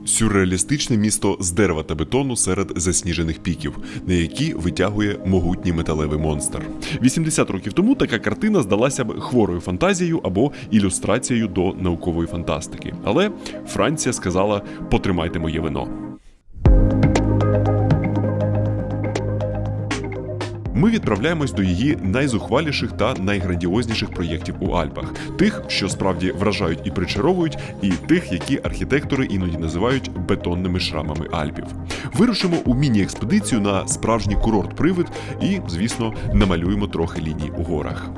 Сюрреалістичне місто з дерева та бетону серед засніжених піків, на які витягує могутній металевий монстр. 80 років тому така картина здалася б хворою фантазією або ілюстрацією до наукової фантастики. Але Франція сказала «потримайте моє вино». Ми відправляємось до її найзухваліших та найграндіозніших проєктів у Альпах. Тих, що справді вражають і причаровують, і тих, які архітектори іноді називають бетонними шрамами Альпів. Вирушимо у міні-експедицію на справжній курорт-привид і, звісно, намалюємо трохи ліній у горах.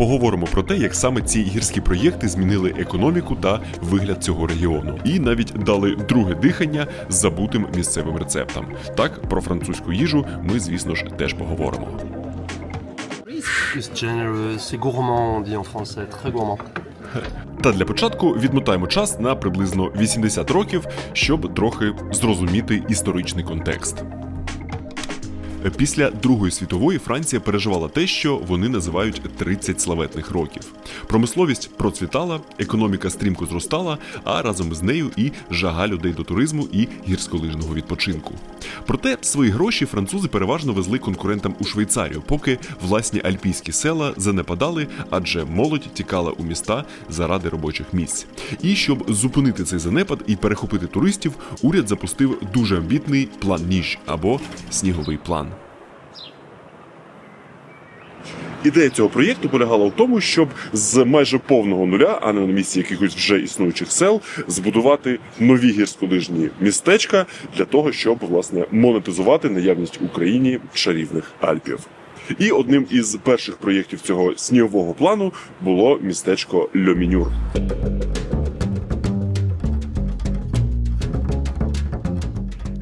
Поговоримо про те, як саме ці гірські проєкти змінили економіку та вигляд цього регіону. І навіть дали друге дихання забутим місцевим рецептам. Так, про французьку їжу ми, звісно ж, теж поговоримо. Та для початку відмотаємо час на приблизно 80 років, щоб трохи зрозуміти історичний контекст. Після Другої світової Франція переживала те, що вони називають 30 славетних років. Промисловість процвітала, економіка стрімко зростала, а разом з нею і жага людей до туризму і гірськолижного відпочинку. Проте свої гроші французи переважно везли конкурентам у Швейцарію, поки власні альпійські села занепадали, адже молодь тікала у міста заради робочих місць. І щоб зупинити цей занепад і перехопити туристів, уряд запустив дуже амбітний план Ніж або сніговий план. Ідея цього проєкту полягала в тому, щоб з майже повного нуля, а не на місці якихось вже існуючих сел, збудувати нові гірськолижні містечка для того, щоб, власне, монетизувати наявність в Україні чарівних Альпів. І одним із перших проєктів цього снігового плану було містечко Льомінюр.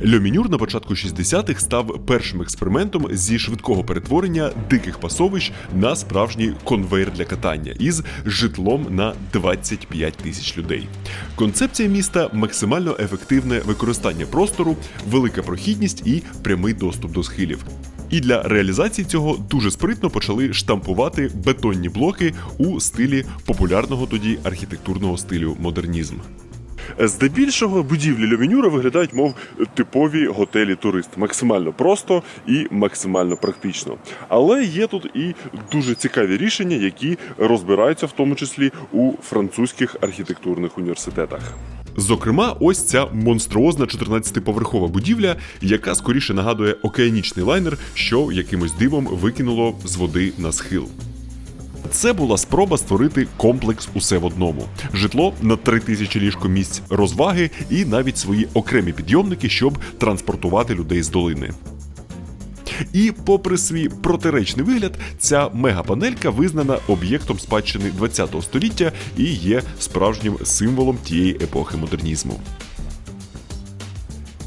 Льомінюр на початку 60-х став першим експериментом зі швидкого перетворення диких пасовищ на справжній конвейер для катання із житлом на 25 тисяч людей. Концепція міста – максимально ефективне використання простору, велика прохідність і прямий доступ до схилів. І для реалізації цього дуже спритно почали штампувати бетонні блоки у стилі популярного тоді архітектурного стилю модернізм. Здебільшого будівлі Льомінюра виглядають, мов типові готелі-турист. Максимально просто і максимально практично. Але є тут і дуже цікаві рішення, які розбираються в тому числі у французьких архітектурних університетах. Зокрема, ось ця монструозна 14-поверхова будівля, яка скоріше нагадує океанічний лайнер, що якимось дивом викинуло з води на схил. Це була спроба створити комплекс усе в одному. Житло на 3000 ліжкомісць, розваги і навіть свої окремі підйомники, щоб транспортувати людей з долини. І попри свій протиречний вигляд, ця мегапанелька визнана об'єктом спадщини ХХ століття і є справжнім символом тієї епохи модернізму.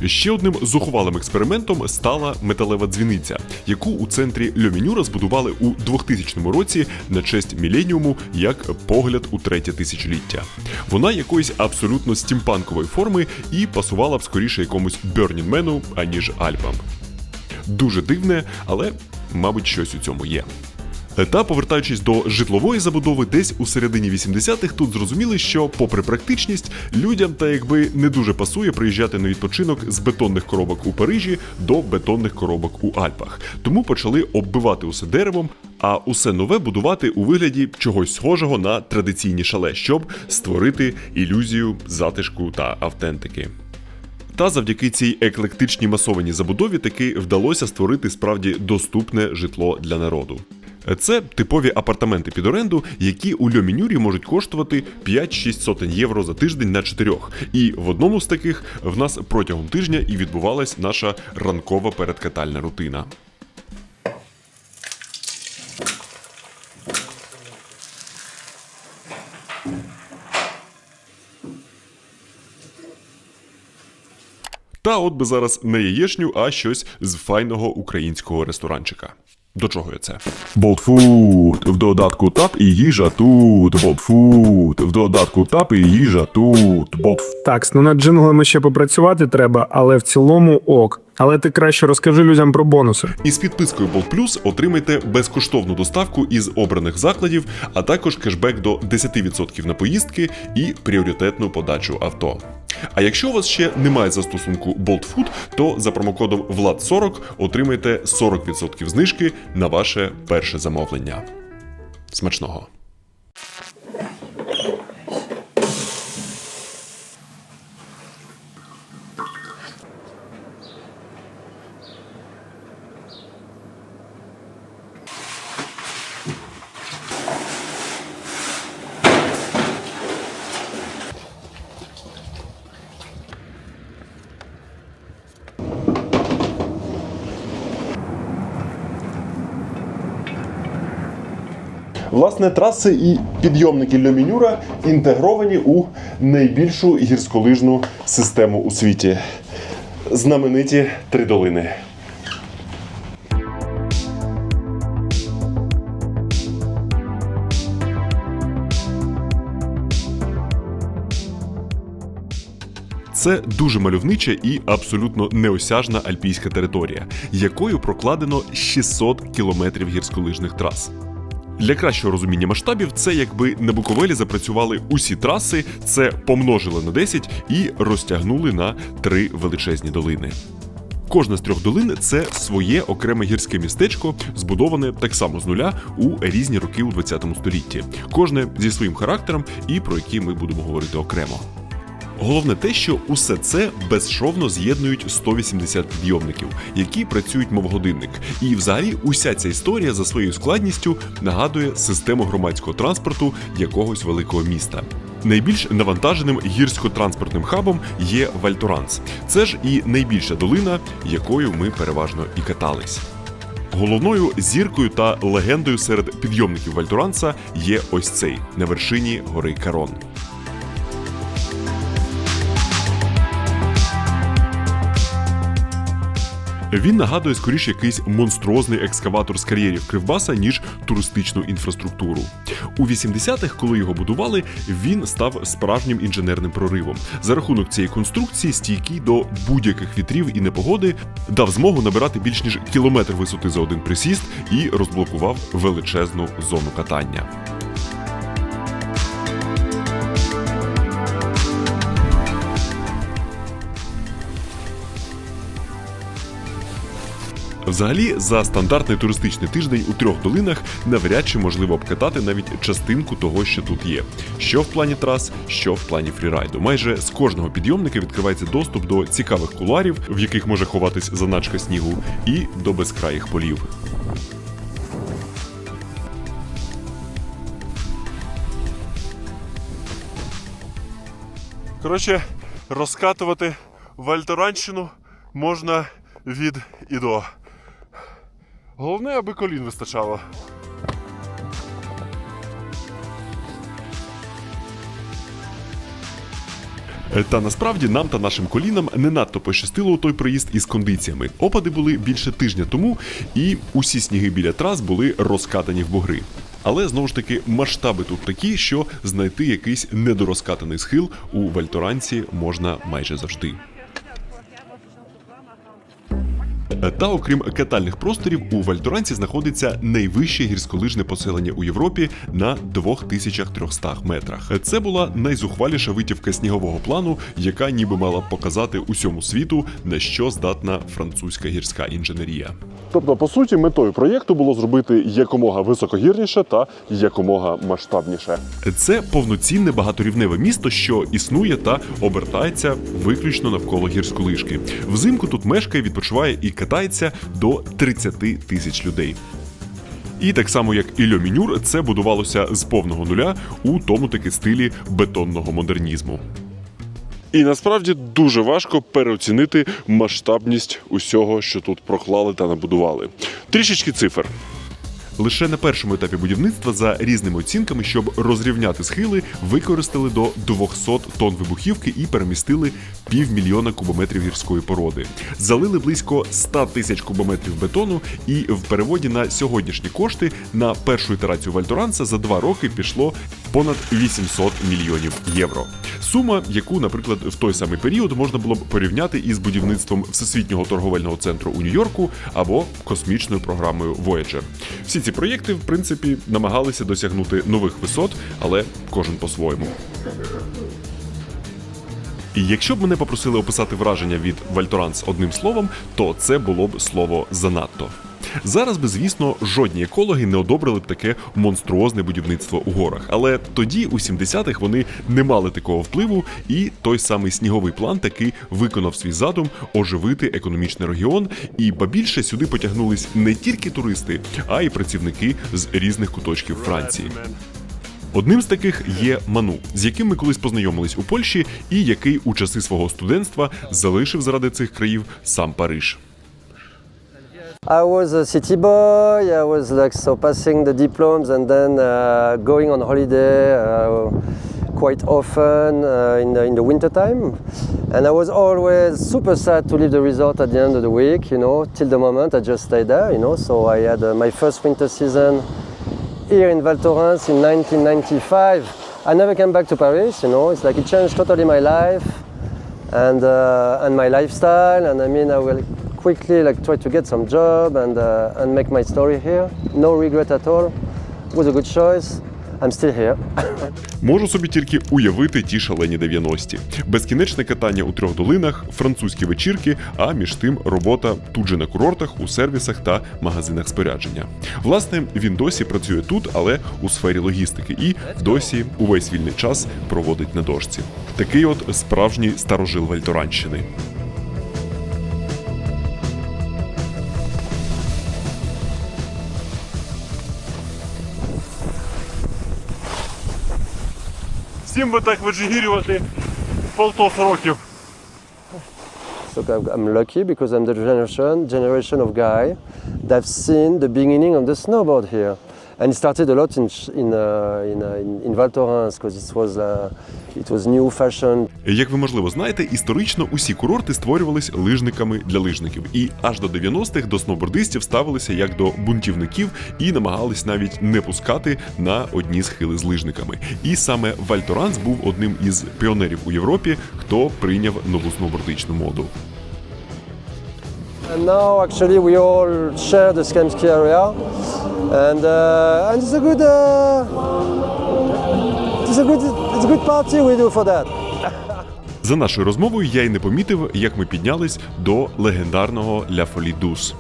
Ще одним зухвалим експериментом стала металева дзвіниця, яку у центрі Льомінюра збудували у 2000 році на честь міленіуму як погляд у третє тисячоліття. Вона якоїсь абсолютно стімпанкової форми і пасувала б скоріше якомусь Burning Man, аніж Альпам. Дуже дивне, але, мабуть, щось у цьому є. Та, повертаючись до житлової забудови, десь у середині 80-х тут зрозуміли, що, попри практичність, людям та якби не дуже пасує приїжджати на відпочинок з бетонних коробок у Парижі до бетонних коробок у Альпах. Тому почали оббивати усе деревом, а усе нове будувати у вигляді чогось схожого на традиційні шале, щоб створити ілюзію затишку та автентики. Та завдяки цій еклектичній масованій забудові таки вдалося створити справді доступне житло для народу. Це типові апартаменти під оренду, які у Льомінюрі можуть коштувати 5-6 сотень євро за тиждень на 4. І в одному з таких в нас протягом тижня і відбувалась наша ранкова передкатальна рутина. Та от би зараз не яєчню, а щось з файного українського ресторанчика. До чого я це? Болтфуд, в додатку тап і їжа тут. Болтфуд, в додатку тап і їжа тут. Так, над джинглами ще попрацювати треба, але в цілому ок. Але ти краще розкажи людям про бонуси. Із підпискою Bolt Plus отримайте безкоштовну доставку із обраних закладів, а також кешбек до 10% на поїздки і пріоритетну подачу авто. А якщо у вас ще немає застосунку BoltFood, то за промокодом VLAD40 отримаєте 40% знижки на ваше перше замовлення. Смачного! Власне, траси і підйомники Люмінюра інтегровані у найбільшу гірськолижну систему у світі. Знамениті Три долини. Це дуже мальовнича і абсолютно неосяжна альпійська територія, якою прокладено 600 кілометрів гірськолижних трас. Для кращого розуміння масштабів, це якби на Буковелі запрацювали усі траси, це помножили на 10 і розтягнули на 3 величезні долини. Кожна з 3 долин – це своє окреме гірське містечко, збудоване так само з нуля у різні роки у 20 столітті. Кожне зі своїм характером і про які ми будемо говорити окремо. Головне те, що усе це безшовно з'єднують 180 підйомників, які працюють мов годинник. І взагалі уся ця історія за своєю складністю нагадує систему громадського транспорту якогось великого міста. Найбільш навантаженим гірсько-транспортним хабом є Валь Торанс. Це ж і найбільша долина, якою ми переважно і катались. Головною зіркою та легендою серед підйомників Валь Торанса є ось цей, на вершині гори Карон. Він нагадує скоріше якийсь монструозний екскаватор з кар'єрів Кривбаса, ніж туристичну інфраструктуру. У 80-х, коли його будували, він став справжнім інженерним проривом. За рахунок цієї конструкції, стійкий до будь-яких вітрів і непогоди, дав змогу набирати більш ніж кілометр висоти за один присіст і розблокував величезну зону катання. Взагалі, за стандартний туристичний тиждень у 3 долинах навряд чи можливо обкатати навіть частинку того, що тут є. Що в плані трас, що в плані фрірайду. Майже з кожного підйомника відкривається доступ до цікавих кулуарів, в яких може ховатись заначка снігу, і до безкраїх полів. Коротше, розкатувати Вальторанщину можна від і до. Головне, аби колін вистачало. Та насправді нам та нашим колінам не надто пощастило у той проїзд із кондиціями. Опади були більше тижня тому, і усі сніги біля трас були розкатані в бугри. Але, знову ж таки, масштаби тут такі, що знайти якийсь недорозкатаний схил у Вальторансі можна майже завжди. Та окрім катальних просторів, у Вальторансі знаходиться найвище гірськолижне поселення у Європі на 2300 метрах. Це була найзухваліша витівка снігового плану, яка ніби мала показати усьому світу, на що здатна французька гірська інженерія. Тобто, по суті, метою проєкту було зробити якомога високогірніше та якомога масштабніше. Це повноцінне багаторівневе місто, що існує та обертається виключно навколо гірськолижки. Взимку тут мешкає, відпочиває і катається до 30 тисяч людей. І так само, як і Люмінюр, це будувалося з повного нуля у тому таки стилі бетонного модернізму. І насправді дуже важко переоцінити масштабність усього, що тут проклали та набудували. Трішечки цифр. Лише на першому етапі будівництва за різними оцінками, щоб розрівняти схили, використали до 200 тонн вибухівки і перемістили 500 000 кубометрів гірської породи. Залили близько 100 тисяч кубометрів бетону, і в переводі на сьогоднішні кошти на першу ітерацію Вальторанса за 2 роки пішло понад 800 мільйонів євро. Сума, яку, наприклад, в той самий період можна було б порівняти із будівництвом Всесвітнього торговельного центру у Нью-Йорку або космічною програмою Voyager. Всі ці проєкти, в принципі, намагалися досягнути нових висот, але кожен по-своєму. І якщо б мене попросили описати враження від Вальторанс одним словом, то це було б слово «занадто». Зараз би, звісно, жодні екологи не одобрили б таке монструозне будівництво у горах. Але тоді, у 70-х, вони не мали такого впливу, і той самий сніговий план таки виконав свій задум оживити економічний регіон, і ба більше сюди потягнулись не тільки туристи, а й працівники з різних куточків Франції. Одним з таких є Ману, з яким ми колись познайомились у Польщі, і який у часи свого студентства залишив заради цих країв сам Париж. I was a city boy. I was like so passing the diplomas and then going on holiday quite often in the winter time. And I was always super sad to leave the resort at the end of the week, you know, till the moment I just stayed there, you know. So I had my first winter season here in Val Thorens in 1995. I never came back to Paris, you know. It's like it changed totally my life and my lifestyle. And I mean, I will quickly like try to get some job and make my story here. No regret at all. It was a good choice. I'm still here. Можу собі тільки уявити ті шалені 90-ті. Безкінечне катання у трьох долинах, французькі вечірки, а між тим робота тут же на курортах, у сервісах та магазинах спорядження. Власне, він досі працює тут, але у сфері логістики і досі увесь вільний час проводить на дошці. Такий от справжній старожил Вальторанщини. Всім би так виджигірювати полтос років. So I'm lucky because I'm the generation of guy that've seen the beginning of the snowboard here. And it started a lot in Val Thorens because it was new fashion. Як ви, можливо, знаєте, історично усі курорти створювались лижниками для лижників. І аж до 90-х до сноубордистів ставилися як до бунтівників і намагались навіть не пускати на одні схили з лижниками. І саме Val Thorens був одним із піонерів у Європі, хто прийняв нову сноубордичну моду. And now actually we all share the same ski area, and it's a good party we do for that. За нашою розмовою я й не помітив, як ми піднялись до легендарного Ля Фолі Дус.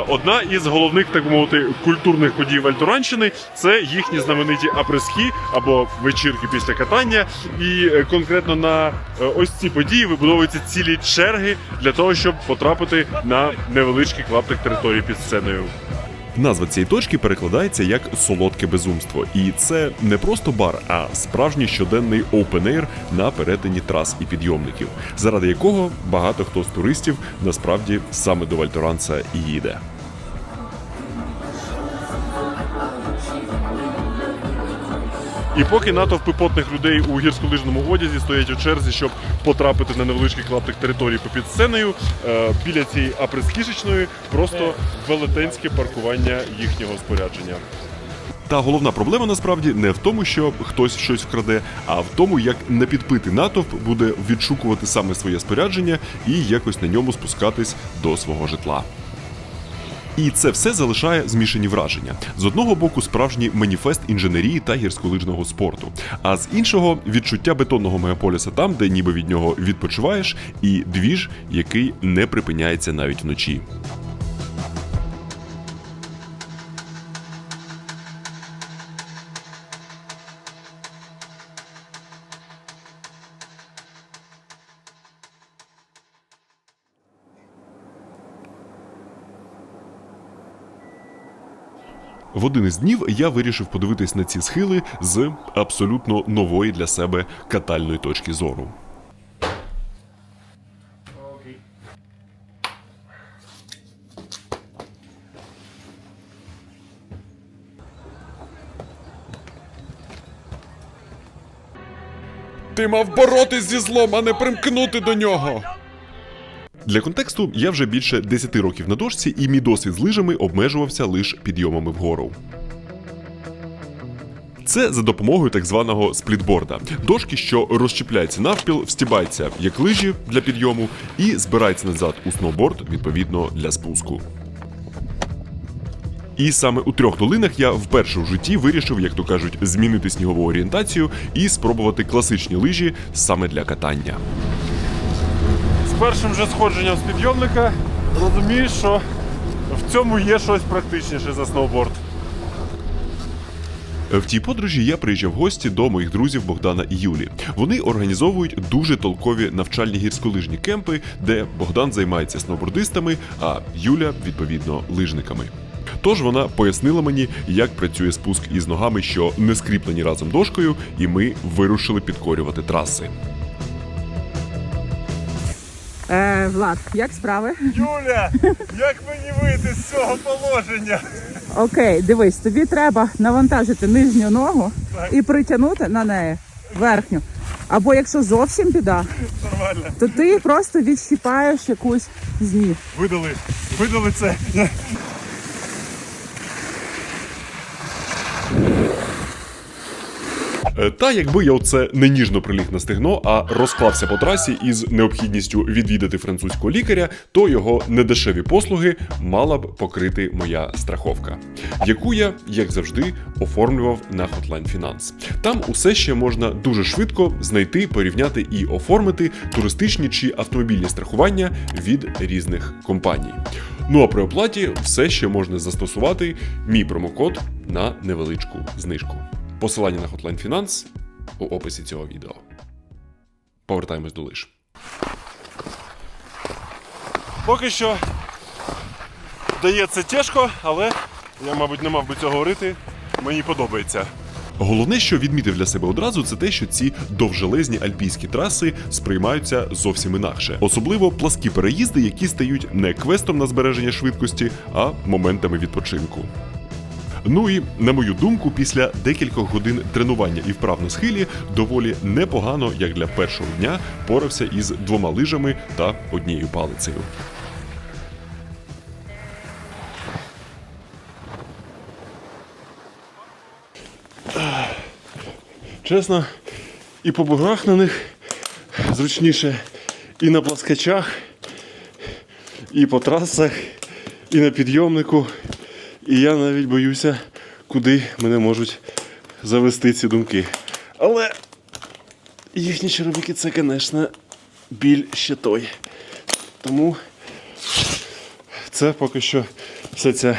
Одна із головних, так би мовити, культурних подій Вальторанщини – це їхні знамениті апрески або вечірки після катання. І конкретно на ось ці події вибудовуються цілі черги для того, щоб потрапити на невеличкий клаптик території під сценою. Назва цієї точки перекладається як «солодке безумство». І це не просто бар, а справжній щоденний open-air на перетині трас і підйомників, заради якого багато хто з туристів насправді саме до Вальторанса і їде. І поки натовпи потних людей у гірськолижному одязі стоять у черзі, щоб потрапити на невеличкий клаптик території попід сценою, біля цієї апрескішечної просто велетенське паркування їхнього спорядження. Та головна проблема насправді не в тому, що хтось щось вкраде, а в тому, як непідпитий натовп буде відшукувати саме своє спорядження і якось на ньому спускатись до свого житла. І це все залишає змішані враження. З одного боку, справжній маніфест інженерії та гірськолижного спорту, а з іншого – відчуття бетонного мегаполіса там, де ніби від нього відпочиваєш, і двіж, який не припиняється навіть вночі. В один із днів я вирішив подивитись на ці схили з абсолютно нової для себе катальної точки зору. Ти мав боротись зі злом, а не примкнути до нього! Для контексту, я вже більше 10 років на дошці, і мій досвід з лижами обмежувався лише підйомами вгору. Це за допомогою так званого сплітборда – дошки, що розчіпляється навпіл, встібається як лижі для підйому і збирається назад у сноуборд, відповідно, для спуску. І саме у 3 долинах я вперше в житті вирішив, як то кажуть, змінити снігову орієнтацію і спробувати класичні лижі саме для катання. З першим же сходженням з підйомника розумієш, що в цьому є щось практичніше за сноуборд. В тій подорожі я приїжджав в гості до моїх друзів Богдана і Юлі. Вони організовують дуже толкові навчальні гірськолижні кемпи, де Богдан займається сноубордистами, а Юля, відповідно, лижниками. Тож вона пояснила мені, як працює спуск із ногами, що не скріплені разом дошкою, і ми вирушили підкорювати траси. Влад, як справи? Юля, як мені вийти з цього положення? Окей, дивись, тобі треба навантажити нижню ногу і притягнути на неї верхню. Або якщо зовсім біда, Нормально. то ти просто відщіпаєш якусь з ніг. Видали це. Та якби я оце не ніжно приліг на стегно, а розклався по трасі із необхідністю відвідати французького лікаря, то його недешеві послуги мала б покрити моя страховка, яку я, як завжди, оформлював на Hotline Finance. Там усе ще можна дуже швидко знайти, порівняти і оформити туристичні чи автомобільні страхування від різних компаній. Ну а при оплаті все ще можна застосувати мій промокод на невеличку знижку. Посилання на Hotline Finance у описі цього відео. Повертаємось до лиж. Поки що дається тяжко, але я, мабуть, не мав би цього говорити. Мені подобається. Головне, що відмітив для себе одразу, це те, що ці довжелезні альпійські траси сприймаються зовсім інакше. Особливо пласкі переїзди, які стають не квестом на збереження швидкості, а моментами відпочинку. Ну і, на мою думку, після декількох годин тренування і вправ на схилі доволі непогано, як для першого дня, порався із 2 лижами та 1 палицею. Чесно, і по буграх на них зручніше, і на пласкачах, і по трасах, і на підйомнику. І я навіть боюся, куди мене можуть завести ці думки. Але їхні черевики – це, звісно, біль ще той. Тому це поки що вся ця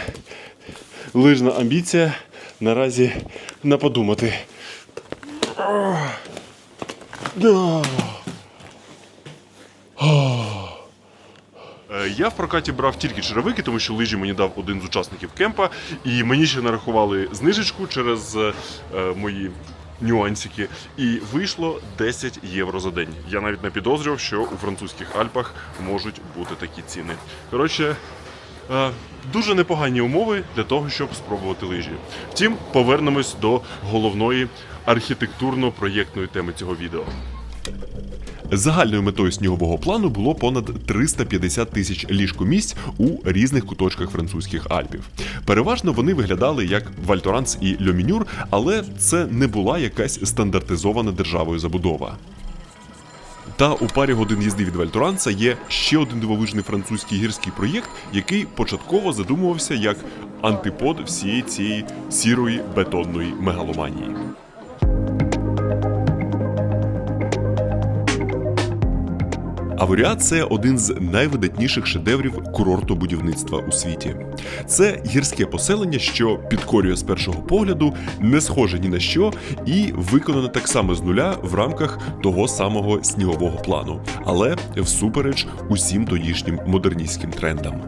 лижна амбіція наразі на подумати. Я в прокаті брав тільки черевики, тому що лижі мені дав один з учасників кемпа, і мені ще нарахували знижечку через мої нюансики, і вийшло 10 євро за день. Я навіть не підозрював, що у французьких Альпах можуть бути такі ціни. Коротше, дуже непогані умови для того, щоб спробувати лижі. Втім, повернемось до головної архітектурно-проєктної теми цього відео. Загальною метою снігового плану було понад 350 тисяч ліжкомісць у різних куточках французьких Альпів. Переважно вони виглядали як Валь Торанс і Льо Мінюр, але це не була якась стандартизована державою забудова. Та у парі годин їзди від Валь Торанса є ще один дивовижний французький гірський проєкт, який початково задумувався як антипод всієї цієї сірої бетонної мегаломанії. Авуріа – це один з найвидатніших шедеврів курортобудівництва у світі. Це гірське поселення, що підкорює з першого погляду, не схоже ні на що і виконане так само з нуля в рамках того самого снігового плану, але всупереч усім тодішнім модерністським трендам.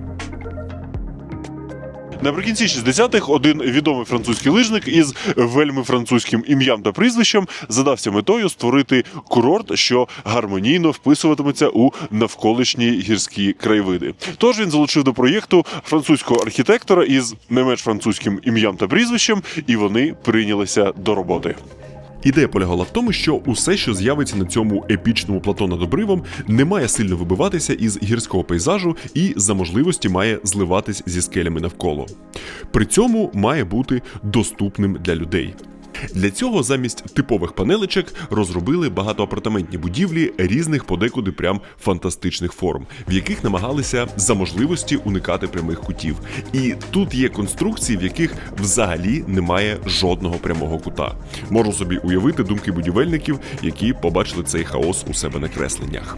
Наприкінці 60-х один відомий французький лижник із вельми французьким ім'ям та прізвищем задався метою створити курорт, що гармонійно вписуватиметься у навколишні гірські краєвиди. Тож він залучив до проєкту французького архітектора із не менш французьким ім'ям та прізвищем, і вони прийнялися до роботи. Ідея полягала в тому, що усе, що з'явиться на цьому епічному плато над обривом, не має сильно вибиватися із гірського пейзажу і за можливості має зливатись зі скелями навколо. При цьому має бути доступним для людей. Для цього замість типових панелечок розробили багатоапартаментні будівлі різних подекуди прям фантастичних форм, в яких намагалися за можливості уникати прямих кутів. І тут є конструкції, в яких взагалі немає жодного прямого кута. Можу собі уявити думки будівельників, які побачили цей хаос у себе на кресленнях.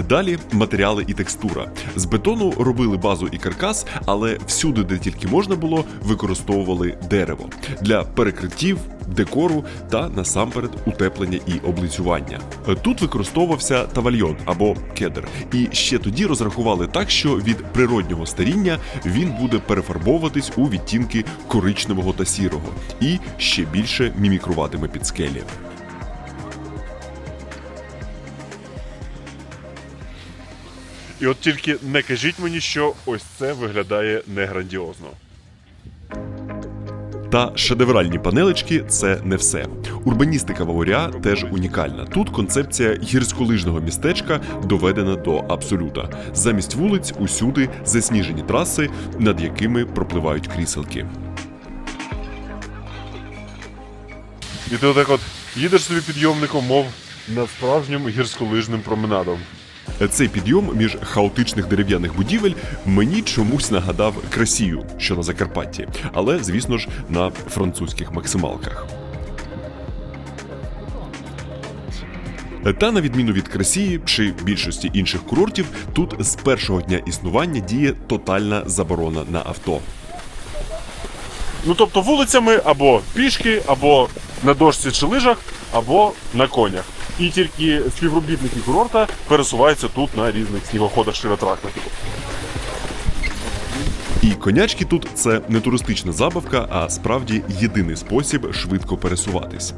Далі матеріали і текстура. З бетону робили базу і каркас, але всюди, де тільки можна було, використовували дерево для перекриттів, декору та насамперед утеплення і облицювання. Тут використовувався тавальйон або кедр. І ще тоді розрахували так, що від природнього старіння він буде перефарбовуватись у відтінки коричневого та сірого і ще більше мімікруватиме під скелі. І от тільки не кажіть мені, що ось це виглядає не грандіозно. Та шедевральні панелечки – це не все. Урбаністика Ваворя теж унікальна. Тут концепція гірськолижного містечка доведена до абсолюта. Замість вулиць усюди засніжені траси, над якими пропливають кріселки. І ти отак от їдеш собі підйомником, мов над справжнім гірськолижним променадом. Цей підйом між хаотичних дерев'яних будівель мені чомусь нагадав Красію, що на Закарпатті, але, звісно ж, на французьких максималках. Та на відміну від Красії чи більшості інших курортів, тут з першого дня існування діє тотальна заборона на авто. Ну тобто вулицями або пішки, або на дошці чи лижах, або на конях. І тільки співробітники курорта пересуваються тут на різних снігоходах широтраках. І конячки тут – це не туристична забавка, а справді єдиний спосіб швидко пересуватись.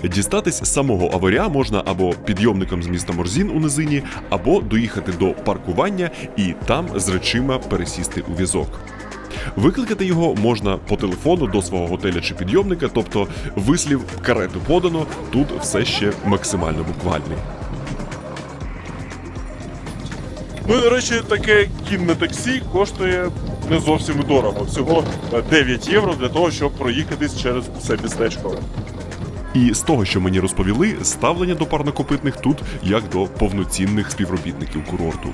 Дістатись самого Аворя можна або підйомником з міста Морзін у низині, або доїхати до паркування і там з речима пересісти у візок. Викликати його можна по телефону до свого готеля чи підйомника, тобто вислів «карету подано» тут все ще максимально буквальний. Ну і, до речі, таке кінне таксі коштує не зовсім дорого. Всього 9 євро для того, щоб проїхатись через це містечко. І з того, що мені розповіли, ставлення до парнокопитних тут як до повноцінних співробітників курорту.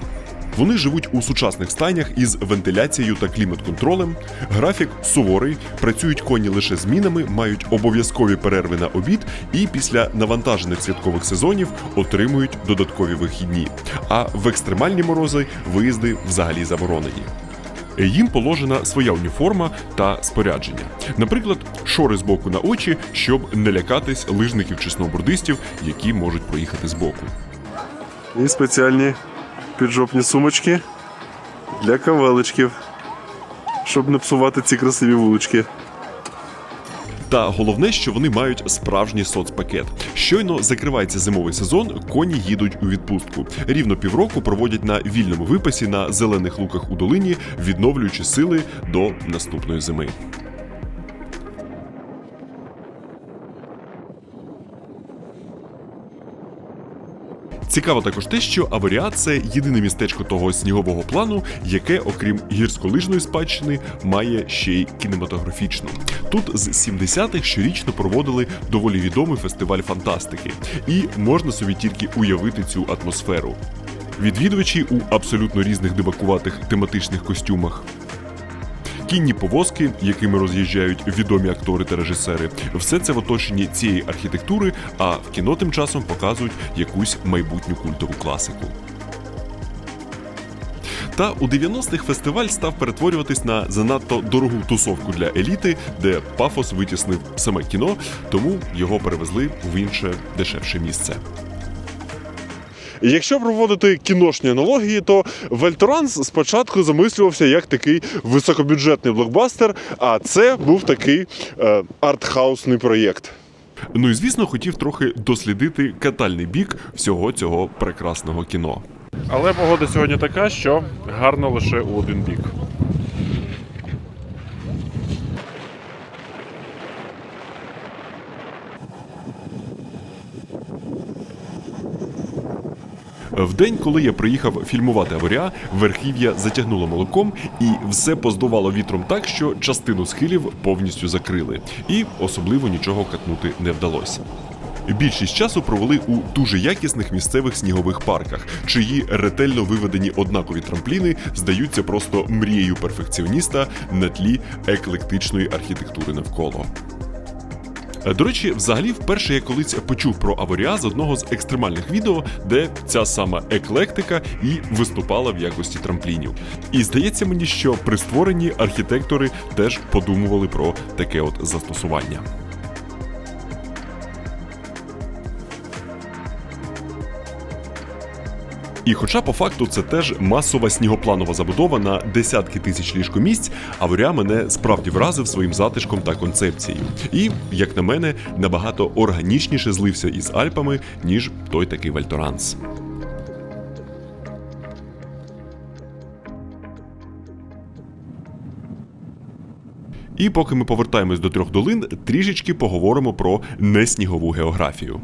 Вони живуть у сучасних стайнях із вентиляцією та клімат-контролем, графік суворий, працюють коні лише змінами, мають обов'язкові перерви на обід і після навантажених святкових сезонів отримують додаткові вихідні. А в екстремальні морози виїзди взагалі заборонені. Їм положена своя уніформа та спорядження. Наприклад, шори з боку на очі, щоб не лякатись лижників чи сноубордистів, які можуть проїхати збоку. І спеціальні піджопні сумочки для кавелечків, щоб не псувати ці красиві вулички. Та головне, що вони мають справжній соцпакет. Щойно закривається зимовий сезон, коні їдуть у відпустку. Рівно півроку проводять на вільному випасі на зелених луках у долині, відновлюючи сили до наступної зими. Цікаво також те, що Аворя – це єдине містечко того снігового плану, яке, окрім гірськолижної спадщини, має ще й кінематографічну. Тут з 70-х щорічно проводили доволі відомий фестиваль фантастики. І можна собі тільки уявити цю атмосферу. Відвідувачі у абсолютно різних дивакуватих тематичних костюмах. Кінні повозки, якими роз'їжджають відомі актори та режисери, все це в оточенні цієї архітектури, а в кіно тим часом показують якусь майбутню культову класику. Та у 90-х фестиваль став перетворюватись на занадто дорогу тусовку для еліти, де пафос витіснив саме кіно, тому його перевезли в інше, дешевше місце. Якщо проводити кіношні аналогії, то Вальторанс спочатку замислювався як такий високобюджетний блокбастер, а це був такий артхаусний проєкт. Ну і звісно, хотів трохи дослідити катальний бік всього цього прекрасного кіно. Але погода сьогодні така, що гарно лише у один бік. В день, коли я приїхав фільмувати Аворіа, верхів'я затягнуло молоком і все поздувало вітром так, що частину схилів повністю закрили. І особливо нічого катнути не вдалося. Більшість часу провели у дуже якісних місцевих снігових парках, чиї ретельно виведені однакові трампліни здаються просто мрією перфекціоніста на тлі еклектичної архітектури навколо. До речі, взагалі, вперше я колись почув про Аворіа з одного з екстремальних відео, де ця сама еклектика і виступала в якості трамплінів. І здається мені, що при створенні архітектори теж подумували про таке от застосування. І хоча по факту це теж масова снігопланова забудова на десятки тисяч ліжкомісць, Аворіа мене справді вразив своїм затишком та концепцією. І, як на мене, набагато органічніше злився із Альпами, ніж той такий Валь Торанс. І поки ми повертаємось до трьох долин, трішечки поговоримо про неснігову географію.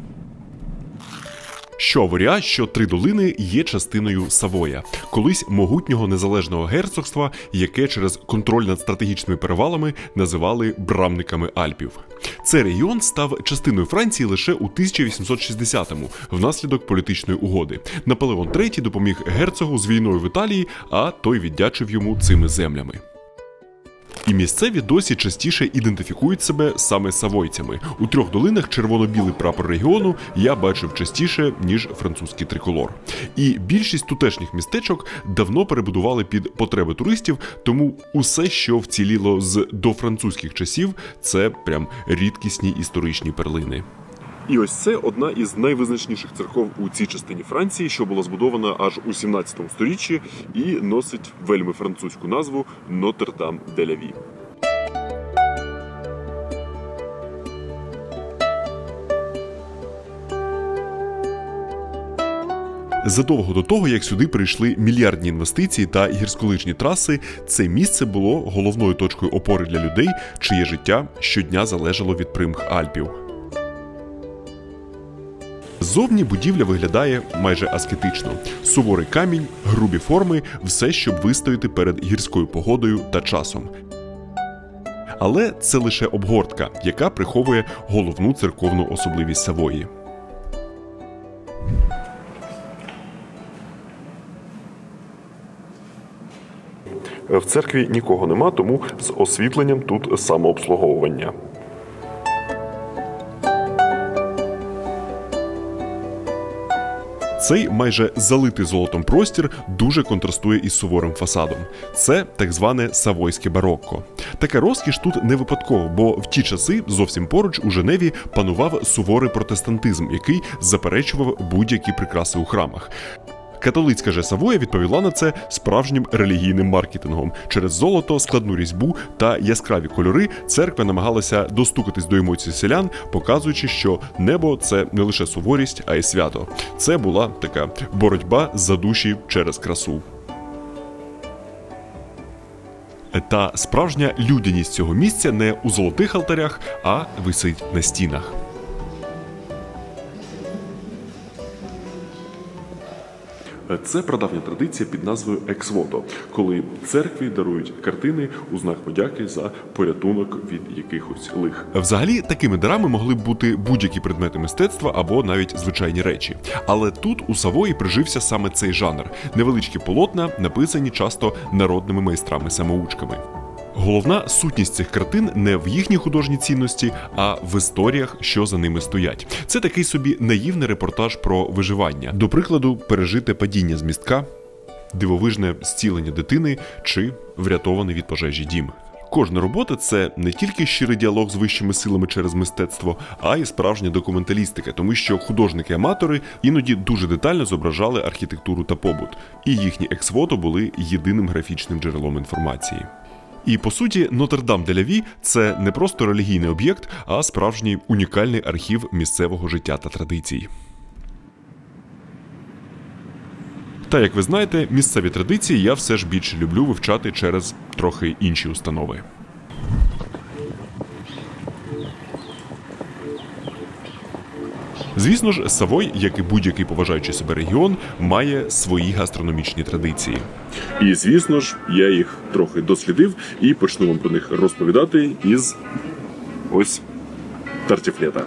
Що Аворіа, що три долини є частиною Савоя, колись могутнього незалежного герцогства, яке через контроль над стратегічними перевалами називали брамниками Альпів. Цей регіон став частиною Франції лише у 1860-му, внаслідок політичної угоди. Наполеон III допоміг герцогу з війною в Італії, а той віддячив йому цими землями. І місцеві досі частіше ідентифікують себе саме савойцями. У трьох долинах червоно-білий прапор регіону я бачив частіше, ніж французький триколор. І більшість тутешніх містечок давно перебудували під потреби туристів, тому усе, що вціліло з дофранцузьких часів, це прям рідкісні історичні перлини. І ось це одна із найвизначніших церков у цій частині Франції, що була збудована аж у 17 сторіччі і носить вельми французьку назву Нотр-Дам-де-Ля-Ві. Задовго до того, як сюди прийшли мільярдні інвестиції та гірськолижні траси, це місце було головною точкою опори для людей, чиє життя щодня залежало від примх Альпів. Ззовні будівля виглядає майже аскетично. Суворий камінь, грубі форми – все, щоб вистояти перед гірською погодою та часом. Але це лише обгортка, яка приховує головну церковну особливість Савої. В церкві нікого нема, тому з освітленням тут самообслуговування. Цей майже залитий золотом простір дуже контрастує із суворим фасадом. Це так зване савойське барокко. Така розкіш тут не випадково, бо в ті часи зовсім поруч у Женеві панував суворий протестантизм, який заперечував будь-які прикраси у храмах. Католицька же Савоя відповіла на це справжнім релігійним маркетингом. Через золото, складну різьбу та яскраві кольори церква намагалася достукатись до емоцій селян, показуючи, що небо – це не лише суворість, а й свято. Це була така боротьба за душі через красу. Та справжня людяність цього місця не у золотих алтарях, а висить на стінах. Це прадавня традиція під назвою екс-вото, коли церкві дарують картини у знак подяки за порятунок від якихось лих. Взагалі, такими дарами могли б бути будь-які предмети мистецтва або навіть звичайні речі. Але тут у Савої прижився саме цей жанр. Невеличкі полотна, написані часто народними майстрами-самоучками. Головна сутність цих картин не в їхній художній цінності, а в історіях, що за ними стоять. Це такий собі наївний репортаж про виживання. До прикладу, пережите падіння з містка, дивовижне зцілення дитини чи врятований від пожежі дім. Кожна робота – це не тільки щирий діалог з вищими силами через мистецтво, а й справжня документалістика, тому що художники-аматори іноді дуже детально зображали архітектуру та побут, і їхні екс-фото були єдиним графічним джерелом інформації. І, по суті, Нотр-Дам-де-Ля-Ві – це не просто релігійний об'єкт, а справжній унікальний архів місцевого життя та традицій. Та, як ви знаєте, місцеві традиції я все ж більше люблю вивчати через трохи інші установи. Звісно ж, Савой, як і будь-який поважаючий себе регіон, має свої гастрономічні традиції. І звісно ж, я їх трохи дослідив і почну вам про них розповідати із ось тартіфлета.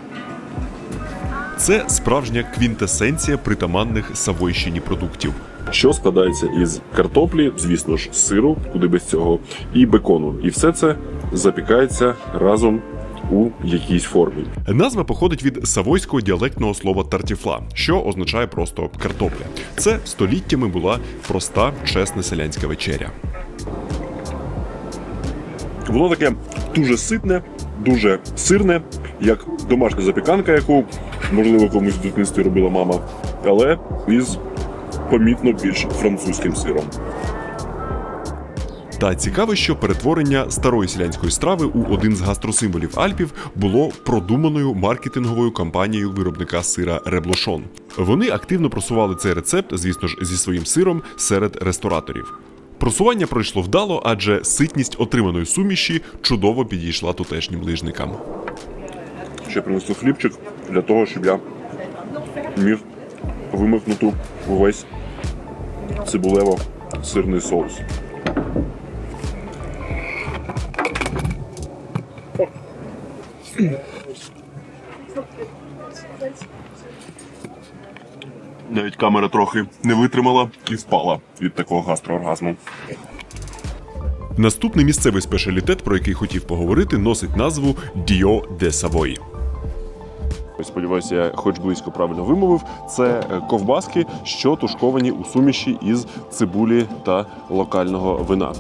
Це справжня квінтесенція притаманних Савойщині продуктів. Що складається із картоплі, звісно ж, сиру, куди без цього, і бекону. І все це запікається разом у якійсь формі. Назва походить від савойського діалектного слова тартіфла, що означає просто картопля. Це століттями була проста, чесна селянська вечеря. Воно таке дуже ситне, дуже сирне, як домашня запіканка, яку, можливо, комусь в дитинстві робила мама, але із помітно більш французьким сиром. Та цікаво, що перетворення старої селянської страви у один з гастросимволів Альпів було продуманою маркетинговою кампанією виробника сира Реблошон. Вони активно просували цей рецепт, звісно ж, зі своїм сиром серед рестораторів. Просування пройшло вдало, адже ситність отриманої суміші чудово підійшла тутешнім лижникам. Ще принесу хлібчик для того, щоб я міг вимикнути увесь цибулево-сирний соус. Навіть камера трохи не витримала і впала від такого гастрооргазму. Наступний місцевий спешалітет, про який хотів поговорити, носить назву Діо де Савой. Сподіваюся, я хоч близько правильно вимовив. Це ковбаски, що тушковані у суміші із цибулі та локального вина.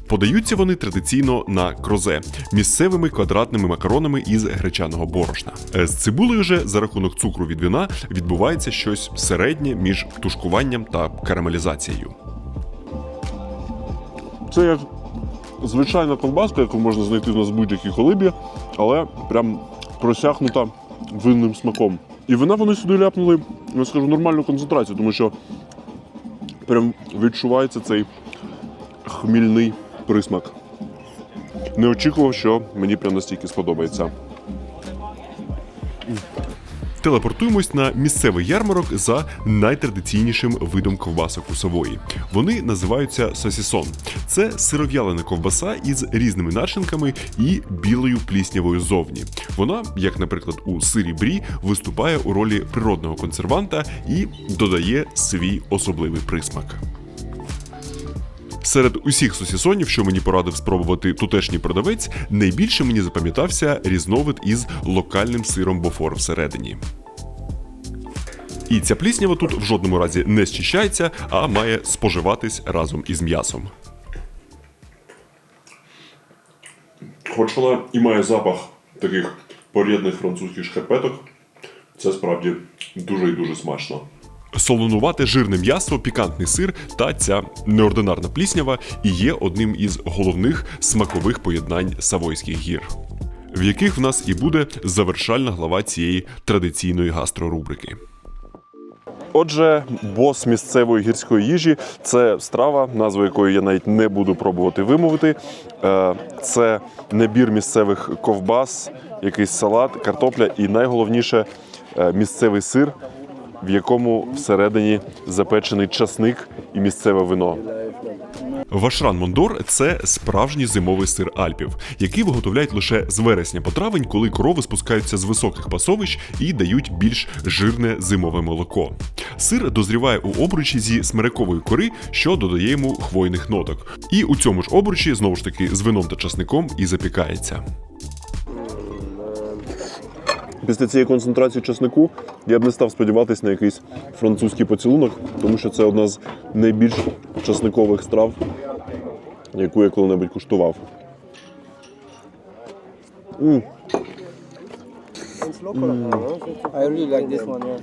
Подаються вони традиційно на крозе – місцевими квадратними макаронами із гречаного борошна. З цибулею же за рахунок цукру від вина відбувається щось середнє між тушкуванням та карамелізацією. Це як звичайна ковбаска, яку можна знайти в нас в будь-якій колибі, але прям просякнута винним смаком. І вина вони сюди ляпнули, я скажу, нормальну концентрацію, тому що прям відчувається цей хмільний присмак. Не очікував, що мені прям настільки сподобається. Телепортуємось на місцевий ярмарок за найтрадиційнішим видом ковбасок у Савої. Вони називаються сосісон. Це сиров'ялена ковбаса із різними начинками і білою пліснявою ззовні. Вона, як, наприклад, у сирі брі, виступає у ролі природного консерванта і додає свій особливий присмак. Серед усіх сосісонів, що мені порадив спробувати тутешній продавець, найбільше мені запам'ятався різновид із локальним сиром Бофор всередині. І ця пліснява тут в жодному разі не зчищається, а має споживатись разом із м'ясом. Хоч вона і має запах таких порідних французьких шкарпеток, це справді дуже і дуже смачно. Солонувате жирне м'ясо, пікантний сир та ця неординарна пліснява і є одним із головних смакових поєднань Савойських гір, в яких в нас і буде завершальна глава цієї традиційної гастрорубрики. Отже, бос місцевої гірської їжі – це страва, назву якої я навіть не буду пробувати вимовити. Це набір місцевих ковбас, якийсь салат, картопля і найголовніше – місцевий сир, в якому всередині запечений часник і місцеве вино. Вашран Мондор – це справжній зимовий сир Альпів, який виготовляють лише з вересня по травень, коли корови спускаються з високих пасовищ і дають більш жирне зимове молоко. Сир дозріває у обручі зі смирекової кори, що додає йому хвойних ноток. І у цьому ж обручі, знову ж таки, з вином та часником і запікається. Після цієї концентрації часнику я б не став сподіватися на якийсь французький поцілунок, тому що це одна з найбільш часникових страв, яку я коли-небудь куштував. I really like this one, yeah.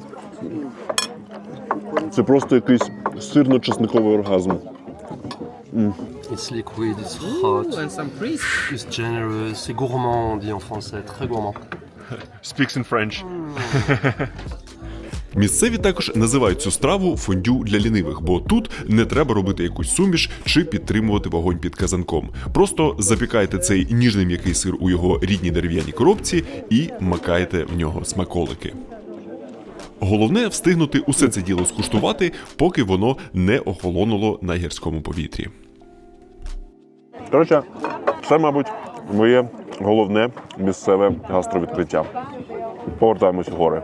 Це просто якийсь сирно-часниковий оргазм. It's liquid, it's hot, And some crisp. it's generous, c'est gourmand, on dit en français, très gourmand. Speaks in French. Місцеві також називають цю страву фондю для лінивих, бо тут не треба робити якусь суміш чи підтримувати вогонь під казанком. Просто запікайте цей ніжний м'який сир у його рідній дерев'яній коробці і макаєте в нього смаколики. Головне встигнути усе це діло скуштувати, поки воно не охолонуло на гірському повітрі. Коротше, це, мабуть, моє головне місцеве гастровідкриття. Повертаємось в гори.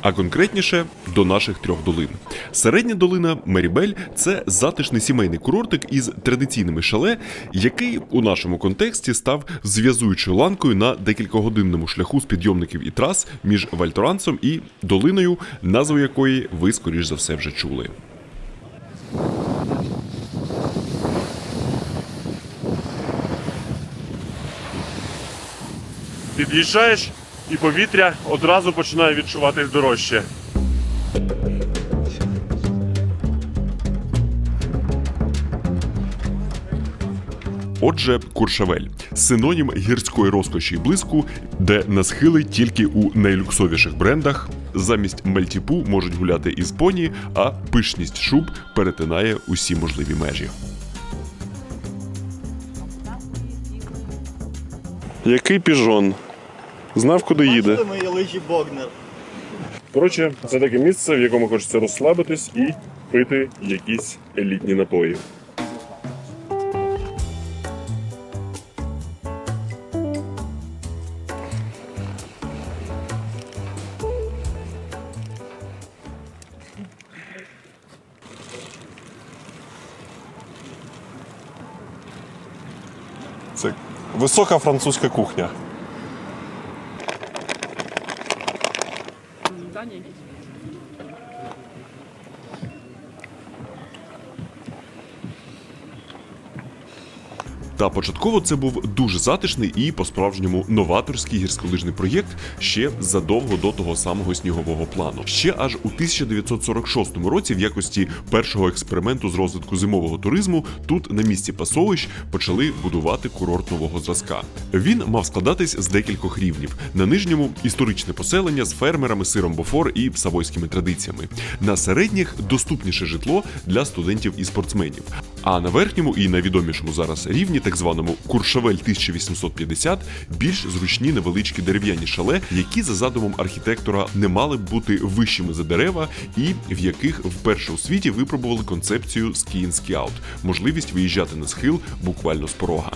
А конкретніше до наших трьох долин. Середня долина Мерібель – це затишний сімейний курортик із традиційними шале, який у нашому контексті став зв'язуючою ланкою на декількогодинному шляху з підйомників і трас між Вальторансом і долиною, назву якої ви, скоріш за все, вже чули. Під'їжджаєш, і повітря одразу починає відчуватись дорожче. Отже, Куршавель – синонім гірської розкоші і блиску, де на схили тільки у найлюксовіших брендах. Замість мальтіпу можуть гуляти із поні, а пишність шуб перетинає усі можливі межі. Який піжон? Знав, куди їде. Мої лижі Богнер. Коротше, це таке місце, в якому хочеться розслабитись і пити якісь елітні напої. Це висока французька кухня. Та початково це був дуже затишний і по-справжньому новаторський гірськолижний проєкт ще задовго до того самого снігового плану. Ще аж у 1946 році в якості першого експерименту з розвитку зимового туризму тут на місці пасовищ почали будувати курорт нового зразка. Він мав складатись з декількох рівнів. На нижньому – історичне поселення з фермерами, сиром Бофор і савойськими традиціями. На середніх – доступніше житло для студентів і спортсменів. А на верхньому і найвідомішому зараз рівні, так званому Куршавель 1850, більш зручні невеличкі дерев'яні шале, які за задумом архітектора не мали б бути вищими за дерева і в яких вперше у світі випробували концепцію ski-in, ski-out – можливість виїжджати на схил буквально з порога.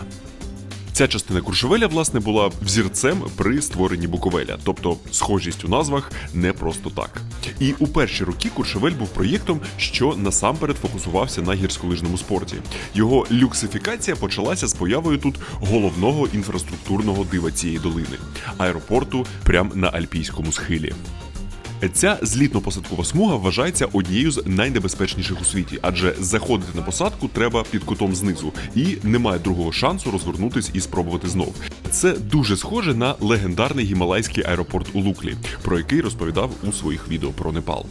Ця частина Куршавеля, власне, була взірцем при створенні Буковеля, тобто схожість у назвах не просто так. І у перші роки Куршавель був проєктом, що насамперед фокусувався на гірськолижному спорті. Його люксифікація почалася з появою тут головного інфраструктурного дива цієї долини – аеропорту прямо на альпійському схилі. Ця злітно-посадкова смуга вважається однією з найнебезпечніших у світі, адже заходити на посадку треба під кутом знизу, і немає другого шансу розвернутись і спробувати знов. Це дуже схоже на легендарний гімалайський аеропорт у Луклі, про який розповідав у своїх відео про Непал.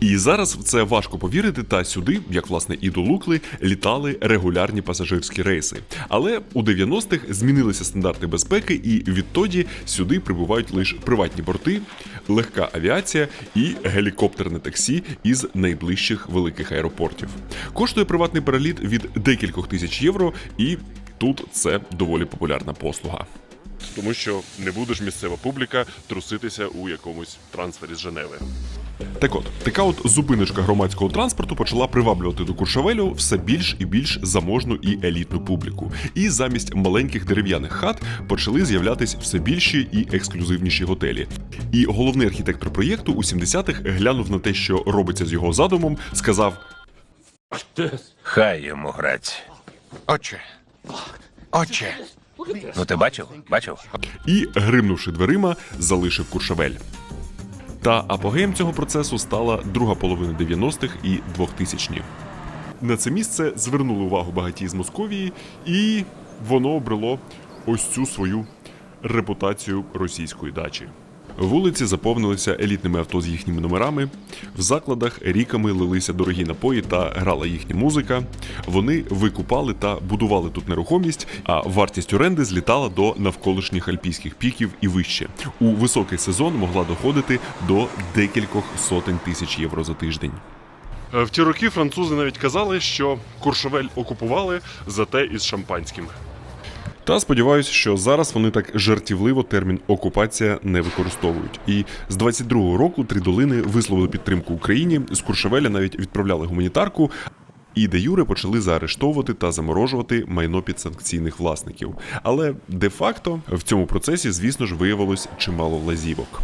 І зараз в це важко повірити, та сюди, як власне і до Лукли, літали регулярні пасажирські рейси. Але у 90-х змінилися стандарти безпеки, і відтоді сюди прибувають лише приватні борти, легка авіація і гелікоптерне таксі із найближчих великих аеропортів. Коштує приватний переліт від декількох тисяч євро, і тут це доволі популярна послуга. Тому що не буде ж місцева публіка труситися у якомусь трансфері з Женеви. Так от, така от зупиночка громадського транспорту почала приваблювати до Куршавелю все більш і більш заможну і елітну публіку. І замість маленьких дерев'яних хат почали з'являтись все більші і ексклюзивніші готелі. І головний архітектор проєкту у 70-х глянув на те, що робиться з його задумом, сказав: Хай йому грать. Отче. Ну ти бачив? і, гримнувши дверима, залишив Куршавель. Та апогеєм цього процесу стала друга половина 90-х і 2000-ні. На це місце звернули увагу багаті з Московії, і воно обрело ось цю свою репутацію російської дачі. Вулиці заповнилися елітними авто з їхніми номерами, в закладах ріками лилися дорогі напої та грала їхня музика. Вони викупали та будували тут нерухомість, а вартість оренди злітала до навколишніх альпійських піків і вище. У високий сезон могла доходити до декількох сотень тисяч євро за тиждень. В ті роки французи навіть казали, що Куршавель окупували, зате із шампанським. Та сподіваюся, що зараз вони так жартівливо термін окупація не використовують. І з 22-го року Три Долини висловили підтримку Україні, з Куршавеля навіть відправляли гуманітарку, і де юре почали заарештовувати та заморожувати майно підсанкційних власників. Але де-факто в цьому процесі, звісно ж, виявилось чимало лазівок.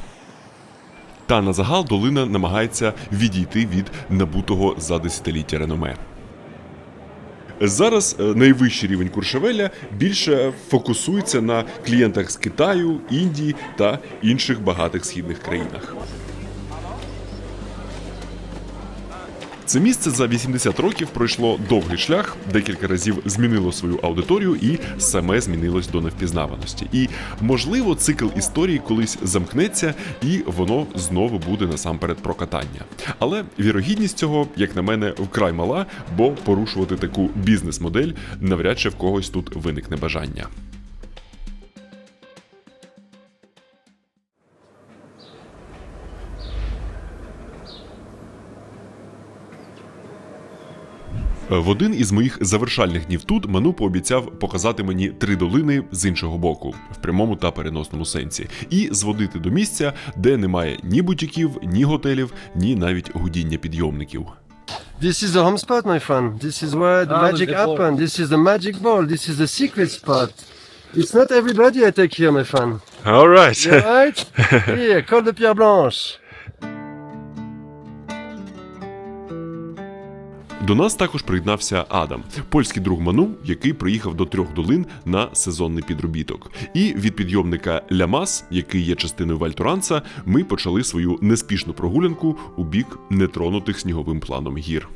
Та на загал долина намагається відійти від набутого за десятиліття реноме. Зараз найвищий рівень Куршавеля більше фокусується на клієнтах з Китаю, Індії та інших багатих східних країнах. Це місце за 80 років пройшло довгий шлях, декілька разів змінило свою аудиторію і саме змінилось до невпізнаваності. І, можливо, цикл історії колись замкнеться і воно знову буде насамперед про катання. Але вірогідність цього, як на мене, вкрай мала, бо порушувати таку бізнес-модель навряд чи в когось тут виникне бажання. В один із моїх завершальних днів тут Ману пообіцяв показати мені Три Долини з іншого боку, в прямому та переносному сенсі, і зводити до місця, де немає ні бутіків, ні готелів, ні навіть гудіння підйомників. This is the home spot, my friend. This is where the magic happened. This is the magic ball. This is the secret spot. It's not everybody I take here, my friend. All right. You right? Here, Col de Pierre Blanche. До нас також приєднався Адам, польський друг Ману, який приїхав до Трьох Долин на сезонний підробіток. І від підйомника Лямас, який є частиною Вальторанса, ми почали свою неспішну прогулянку у бік нетронутих сніговим планом гір.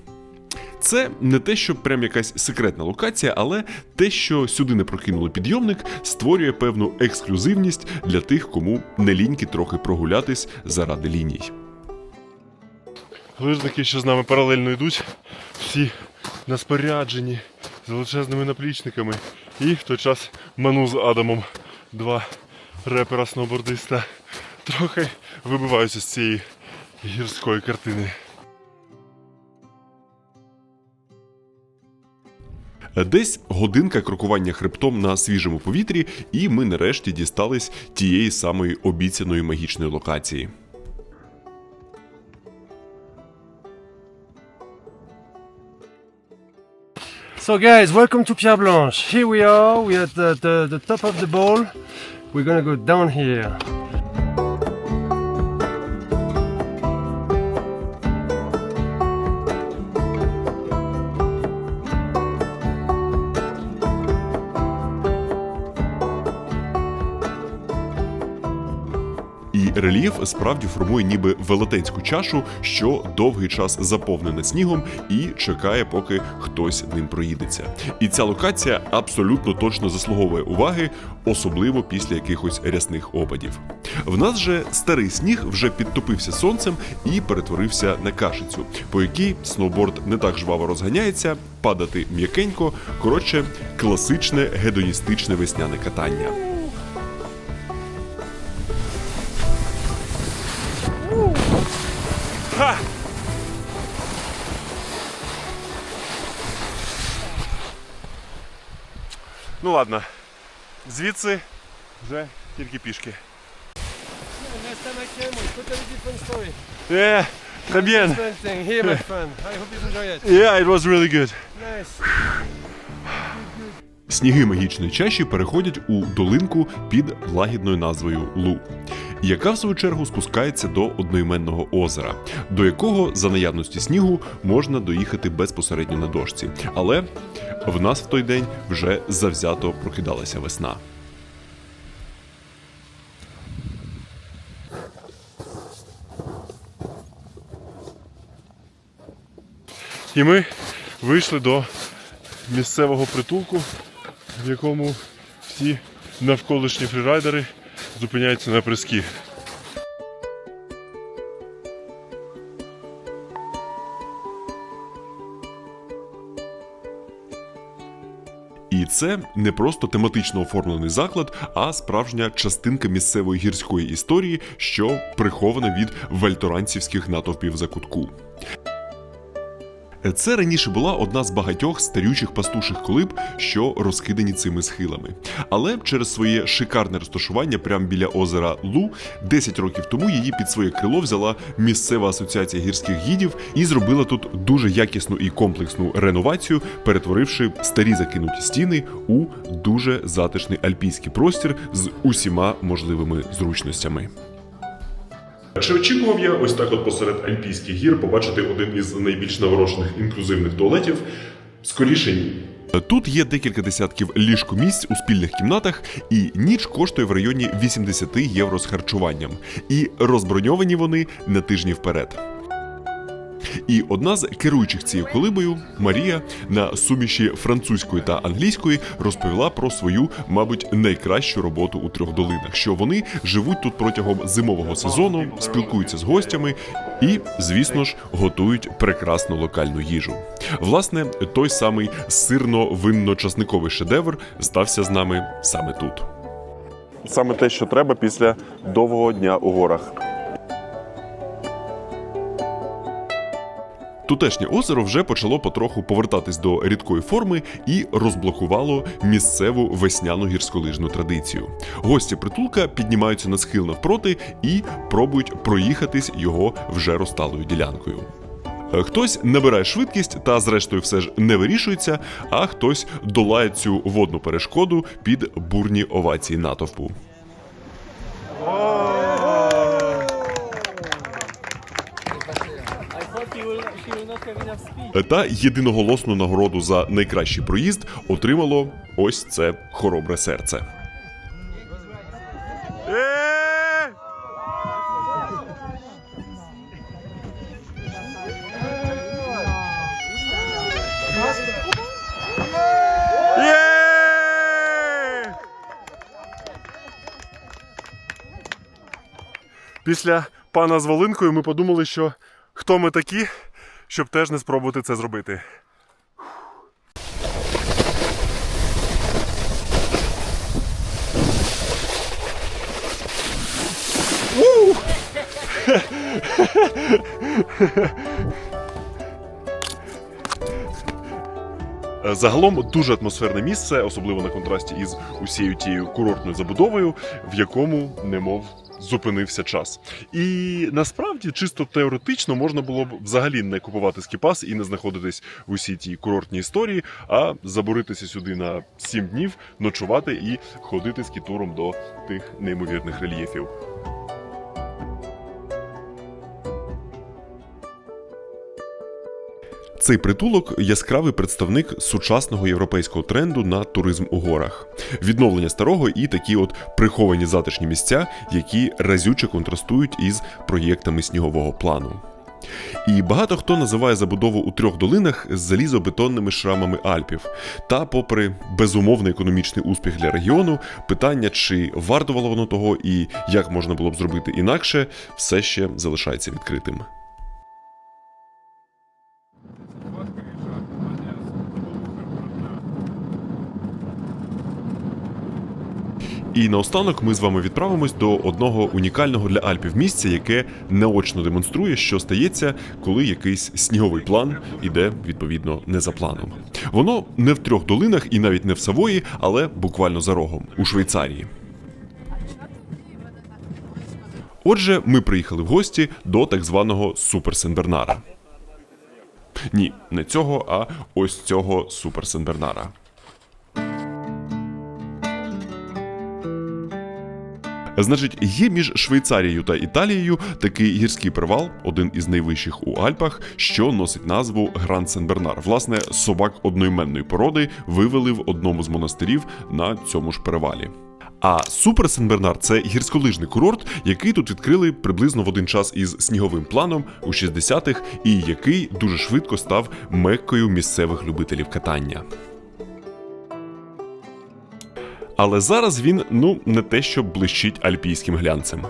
Це не те, що прям якась секретна локація, але те, що сюди не прокинули підйомник, створює певну ексклюзивність для тих, кому не ліньки трохи прогулятись заради ліній. Лижники, що з нами паралельно йдуть, всі на спорядженні, з величезними наплічниками. І в той час Ману з Адамом, два репера-сноубордиста, трохи вибиваються з цієї гірської картини. Десь годинка крокування хребтом на свіжому повітрі, і ми нарешті дістались тієї самої обіцяної магічної локації. So guys, welcome to Pierre Blanche. Here we are. We're at the top of the ball. We're gonna go down here. І рельєф справді формує ніби велетенську чашу, що довгий час заповнена снігом і чекає, поки хтось ним проїдеться. І ця локація абсолютно точно заслуговує уваги, особливо після якихось рясних опадів. В нас же старий сніг вже підтопився сонцем і перетворився на кашицю, по якій сноуборд не так жваво розганяється, падати м'якенько, коротше, класичне гедоністичне весняне катання. Ха! Ну ладно, звідси вже тільки пішки. Yeah, très bien. Here, my friend. I hope you enjoy it. Yeah, it was really good. Nice. Сніги магічної чаші переходять у долинку під лагідною назвою Лу, яка в свою чергу спускається до одноіменного озера, до якого за наявності снігу можна доїхати безпосередньо на дошці. Але в нас в той день вже завзято прокидалася весна. І ми вийшли до місцевого притулку, в якому всі навколишні фрірайдери зупиняються на призки. І це не просто тематично оформлений заклад, а справжня частинка місцевої гірської історії, що прихована від вальторанцівських натовпів закутку. Це раніше була одна з багатьох старючих пастуших колиб, що розкидані цими схилами. Але через своє шикарне розташування прямо біля озера Лу, 10 років тому її під своє крило взяла місцева асоціація гірських гідів і зробила тут дуже якісну і комплексну реновацію, перетворивши старі закинуті стіни у дуже затишний альпійський простір з усіма можливими зручностями. Чи очікував я ось так от посеред Альпійських гір побачити один із найбільш наворочених інклюзивних туалетів? Скоріше ні. Тут є декілька десятків ліжкомісць у спільних кімнатах, і ніч коштує в районі 80 євро з харчуванням. І розброньовані вони на тижні вперед. І одна з керуючих цією колибою, Марія, на суміші французької та англійської розповіла про свою, мабуть, найкращу роботу у Трьох долинах, що вони живуть тут протягом зимового сезону, спілкуються з гостями і, звісно ж, готують прекрасну локальну їжу. Власне, той самий сирно-винно-часниковий шедевр стався з нами саме тут. Саме те, що треба після довгого дня у горах. Тутешнє озеро вже почало потроху повертатись до рідкої форми і розблокувало місцеву весняну гірськолижну традицію. Гості притулка піднімаються на схил навпроти і пробують проїхатись його вже розталою ділянкою. Хтось набирає швидкість та зрештою все ж не вирішується, а хтось долає цю водну перешкоду під бурні овації натовпу. Та єдиноголосну нагороду за найкращий проїзд отримало ось це хоробре серце. Після пана з волинкою ми подумали, що хто ми такі, щоб теж не спробувати це зробити. Загалом дуже атмосферне місце, особливо на контрасті із усією тією курортною забудовою, в якому немов зупинився час. І насправді, чисто теоретично, можна було б взагалі не купувати скіпас і не знаходитись в усій тій курортній історії, а забуритися сюди на 7 днів, ночувати і ходити скітуром до тих неймовірних рельєфів. Цей притулок – яскравий представник сучасного європейського тренду на туризм у горах. Відновлення старого і такі от приховані затишні місця, які разюче контрастують із проєктами снігового плану. І багато хто називає забудову у Трьох долинах залізобетонними шрамами Альпів. Та попри безумовний економічний успіх для регіону, питання, чи вартувало воно того і як можна було б зробити інакше, все ще залишається відкритим. І наостанок ми з вами відправимось до одного унікального для Альпів місця, яке наочно демонструє, що стається, коли якийсь сніговий план іде, відповідно, не за планом. Воно не в Трьох долинах і навіть не в Савої, але буквально за рогом, у Швейцарії. Отже, ми приїхали в гості до так званого Супер-Сен-Бернара. Ні, не цього, а ось цього Супер-Сен-Бернара. Значить, є між Швейцарією та Італією такий гірський перевал, один із найвищих у Альпах, що носить назву Гранд Сен-Бернар. Власне, собак одноіменної породи вивели в одному з монастирів на цьому ж перевалі. А Супер Сен-Бернар – це гірськолижний курорт, який тут відкрили приблизно в один час із сніговим планом у 60-х і який дуже швидко став меккою місцевих любителів катання. Але зараз він, не те, що блищить альпійським глянцем.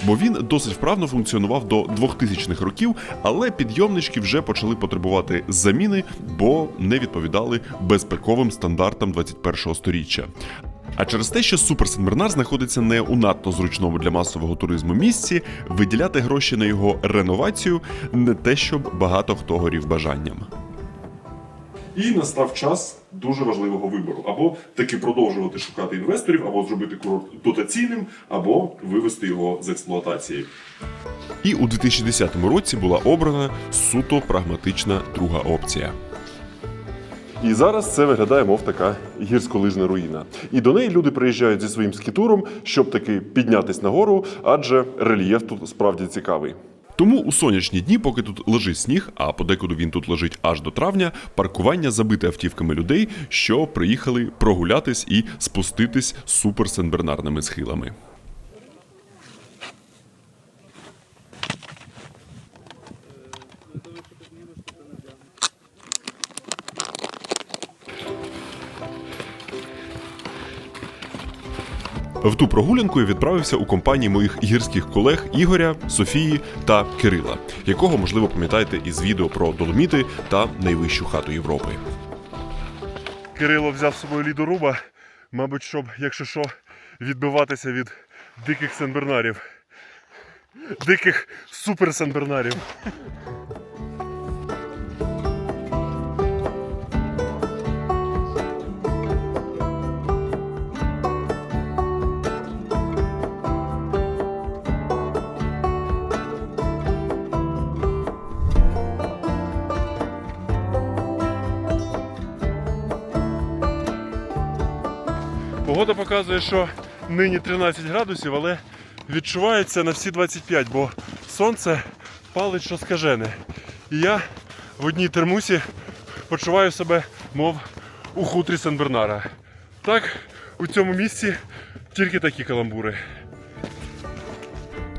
Бо він досить вправно функціонував до 2000-х років, але підйомнички вже почали потребувати заміни, бо не відповідали безпековим стандартам 21-го сторіччя. А через те, що Супер Сен-Бернар знаходиться не у надто зручному для масового туризму місці, виділяти гроші на його реновацію не те, щоб багато хто горів бажанням. І настав час дуже важливого вибору. Або таки продовжувати шукати інвесторів, або зробити курорт дотаційним, або вивести його з експлуатації. І у 2010 році була обрана суто прагматична друга опція. І зараз це виглядає, мов така гірськолижна руїна. І до неї люди приїжджають зі своїм скітуром, щоб таки піднятись нагору, адже рельєф тут справді цікавий. Тому у сонячні дні, поки тут лежить сніг, а подекуди він тут лежить аж до травня, паркування забите автівками людей, що приїхали прогулятись і спуститись супер-сенбернарними схилами. В ту прогулянку я відправився у компанії моїх гірських колег Ігоря, Софії та Кирила, якого, можливо, пам'ятаєте із відео про Доломіти та найвищу хату Європи. Кирило взяв з собою лідоруба, мабуть, щоб, якщо що, відбиватися від диких сенбернарів. Диких супер-сенбернарів. Погода показує, що нині 13 градусів, але відчувається на всі 25, бо сонце палить що скажене. І я в одній термусі почуваю себе, мов у хутрі Сенбернара. Так, у цьому місці тільки такі каламбури.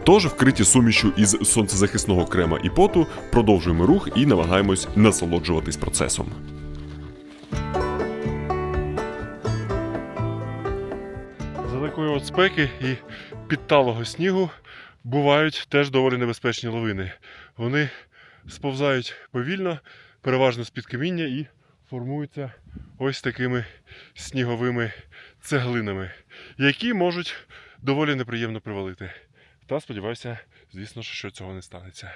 Тож, вкриті сумішю із сонцезахисного крема і поту, продовжуємо рух і намагаємось насолоджуватись процесом. За такої от спеки і підталого снігу бувають теж доволі небезпечні лавини. Вони сповзають повільно, переважно з-під каміння і формуються ось такими сніговими цеглинами, які можуть доволі неприємно привалити. Та сподіваюся, звісно, що цього не станеться.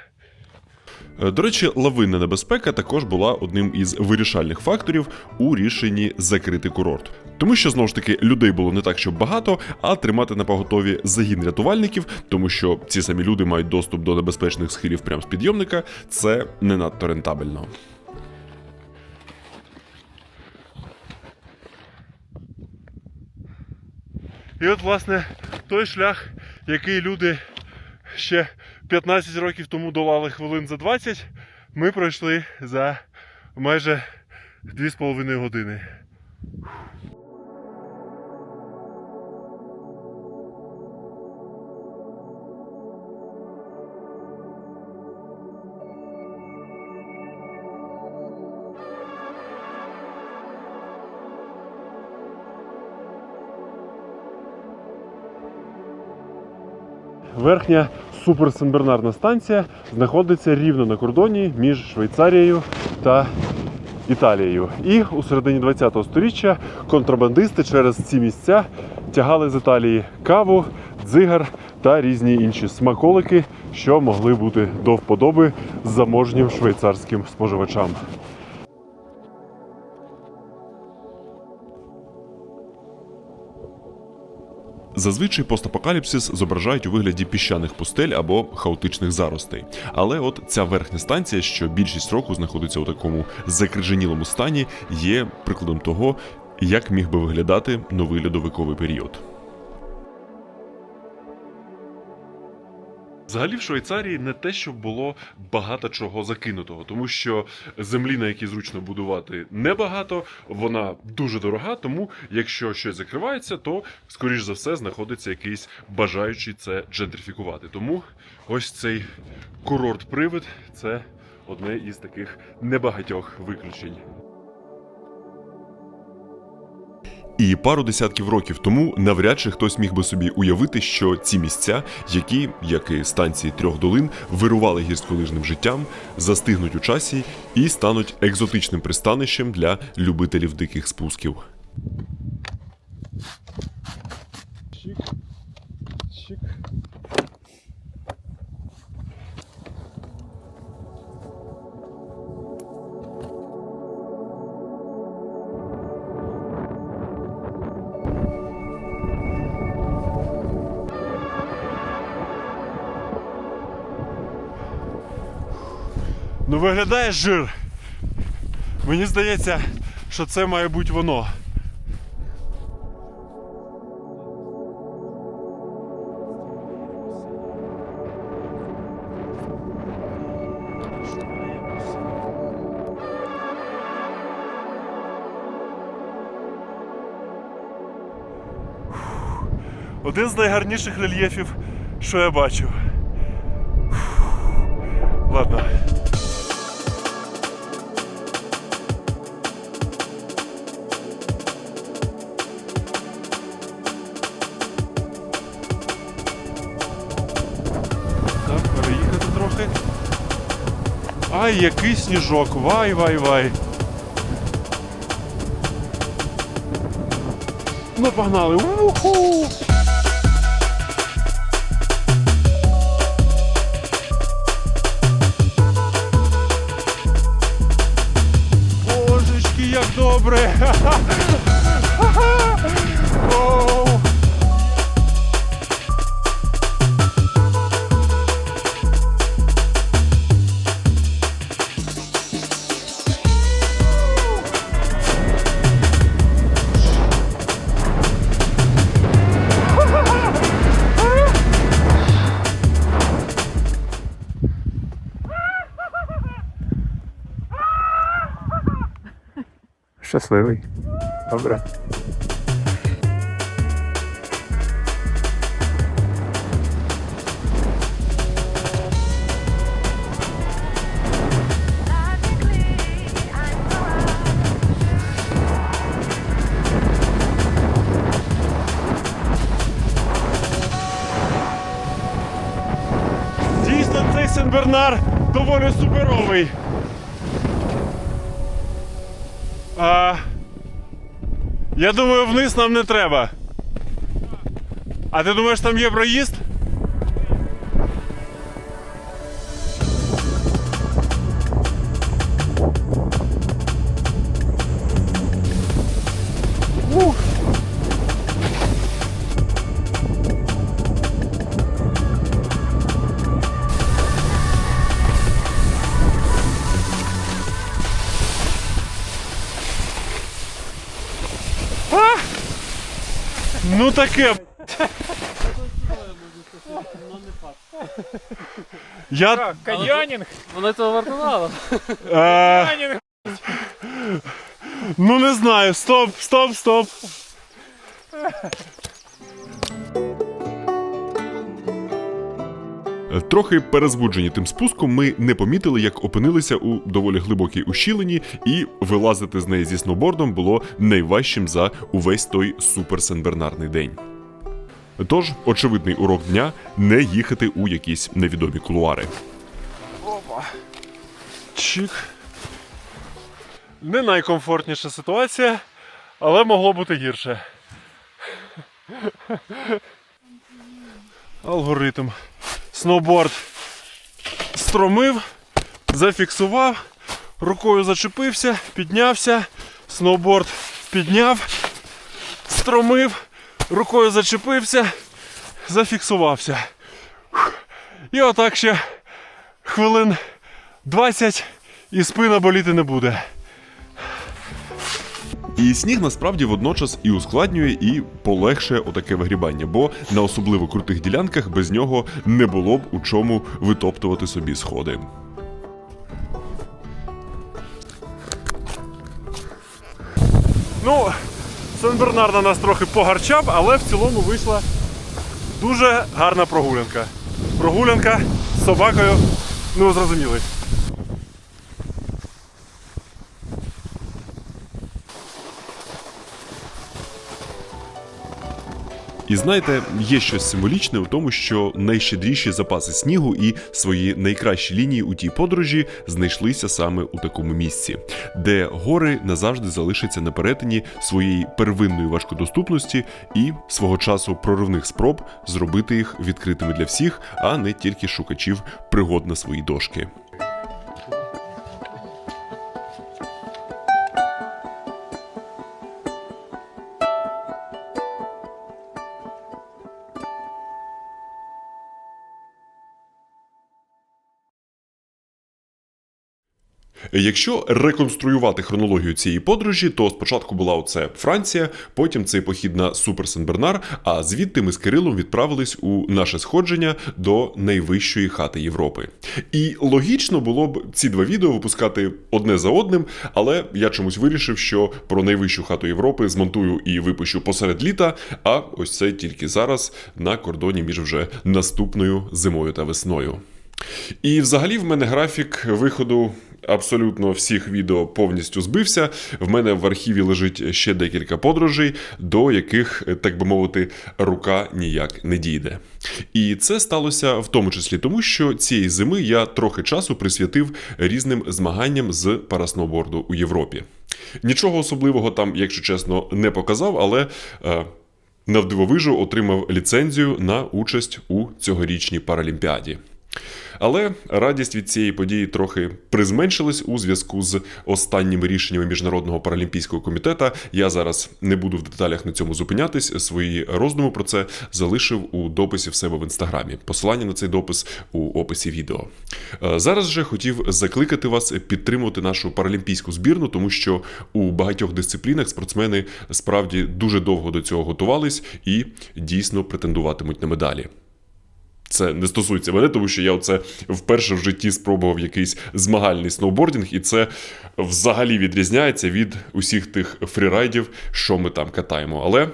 До речі, лавинна небезпека також була одним із вирішальних факторів у рішенні закрити курорт. Тому що, знову ж таки, людей було не так, щоб багато, а тримати на поготові загін рятувальників, тому що ці самі люди мають доступ до небезпечних схилів прямо з підйомника, це не надто рентабельно. І от, власне, той шлях, який люди ще 15 років тому долали хвилин за 20, ми пройшли за майже 2,5 години. Верхня суперсенбернарна станція знаходиться рівно на кордоні між Швейцарією та Італією. І у середині 20-го сторіччя контрабандисти через ці місця тягали з Італії каву, дзигар та різні інші смаколики, що могли бути до вподоби заможнім швейцарським споживачам. Зазвичай постапокаліпсис зображають у вигляді піщаних пустель або хаотичних заростей. Але от ця верхня станція, що більшість року знаходиться у такому закрижанілому стані, є прикладом того, як міг би виглядати новий льодовиковий період. Взагалі в Швейцарії не те, щоб було багато чого закинутого, тому що землі, на якій зручно будувати, небагато, вона дуже дорога, тому якщо щось закривається, то, скоріш за все, знаходиться якийсь бажаючий це джентрифікувати. Тому ось цей курорт-привид – це одне із таких небагатьох виключень. І пару десятків років тому навряд чи хтось міг би собі уявити, що ці місця, які, як і станції Трьох долин, вирували гірськолижним життям, застигнуть у часі і стануть екзотичним пристанищем для любителів диких спусків. Ну виглядає жир. Мені здається, що це має бути воно. Один з найгарніших рельєфів, що я бачив. Ладно. Так, переїхати трохи. Ай, який сніжок. Вай, вай, вай. Ну, погнали. Уху! Божечки, як добре! Оу! Щасливий. Добре. Дійсно, цей Сен-Бернар доволі суперовий. Я думаю, вниз нам не треба. А ти думаєш, там є проїзд? Ну таке. Я... Каньйонінг? Воно цього вартувало. Ну не знаю. Стоп, стоп, стоп. Трохи перезбуджені тим спуском, ми не помітили, як опинилися у доволі глибокій ущілині, і вилазити з неї зі сноубордом було найважчим за увесь той супер-сенбернарний день. Тож, очевидний урок дня – не їхати у якісь невідомі кулуари. Опа. Чик. Не найкомфортніша ситуація, але могло бути гірше. Алгоритм. Сноуборд стромив, зафіксував, рукою зачепився, піднявся, сноуборд підняв, стромив, рукою зачепився, зафіксувався. І отак ще хвилин 20 і спина боліти не буде. І сніг насправді водночас і ускладнює, і полегшує отаке вигрібання, бо на особливо крутих ділянках без нього не було б у чому витоптувати собі сходи. Ну, Сен-Бернар на нас трохи погарчав, але в цілому вийшла дуже гарна прогулянка. Прогулянка з собакою, ну зрозуміли. І знаєте, є щось символічне у тому, що найщедріші запаси снігу і свої найкращі лінії у тій подорожі знайшлися саме у такому місці, де гори назавжди залишаться на перетині своєї первинної важкодоступності і свого часу проривних спроб зробити їх відкритими для всіх, а не тільки шукачів пригод на свої дошки. Якщо реконструювати хронологію цієї подорожі, то спочатку була оце Франція, потім цей похід на Супер Сен-Бернар, а звідти ми з Кирилом відправились у наше сходження до найвищої хати Європи. І логічно було б ці два відео випускати одне за одним, але я чомусь вирішив, що про найвищу хату Європи змонтую і випущу посеред літа, а ось це тільки зараз на кордоні між вже наступною зимою та весною. І взагалі в мене графік виходу абсолютно всіх відео повністю збився. В мене в архіві лежить ще декілька подорожей, до яких, так би мовити, рука ніяк не дійде. І це сталося в тому числі тому, що цієї зими я трохи часу присвятив різним змаганням з парасноуборду у Європі. Нічого особливого там, якщо чесно, не показав, але навдивовижу отримав ліцензію на участь у цьогорічній Паралімпіаді. Але радість від цієї події трохи призменшилась у зв'язку з останніми рішеннями Міжнародного паралімпійського комітету. Я зараз не буду в деталях на цьому зупинятись. Свої роздуми про це залишив у дописі в себе в Інстаграмі. Посилання на цей допис у описі відео. Зараз же хотів закликати вас підтримувати нашу паралімпійську збірну, тому що у багатьох дисциплінах спортсмени справді дуже довго до цього готувались і дійсно претендуватимуть на медалі. Це не стосується мене, тому що я оце вперше в житті спробував якийсь змагальний сноубордінг, і це взагалі відрізняється від усіх тих фрірайдів, що ми там катаємо. Але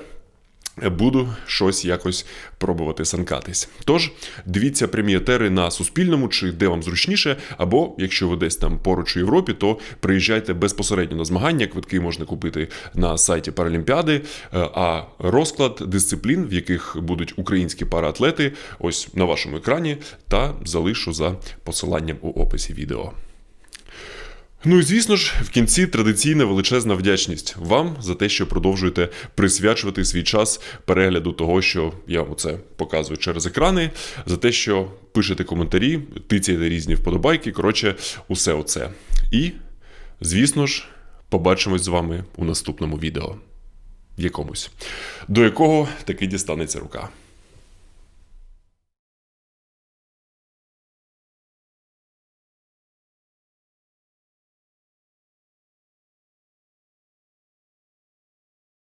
буду щось якось пробувати санкатись. Тож, дивіться прямі етери на Суспільному, чи де вам зручніше, або, якщо ви десь там поруч у Європі, то приїжджайте безпосередньо на змагання, квитки можна купити на сайті Паралімпіади, а розклад дисциплін, в яких будуть українські параатлети, ось на вашому екрані, та залишу за посиланням у описі відео. Ну і звісно ж, в кінці традиційна величезна вдячність вам за те, що продовжуєте присвячувати свій час перегляду того, що я вам це показую через екрани, за те, що пишете коментарі, тицяєте різні вподобайки, коротше, усе оце. І, звісно ж, побачимось з вами у наступному відео. Якомусь. До якого таки дістанеться рука.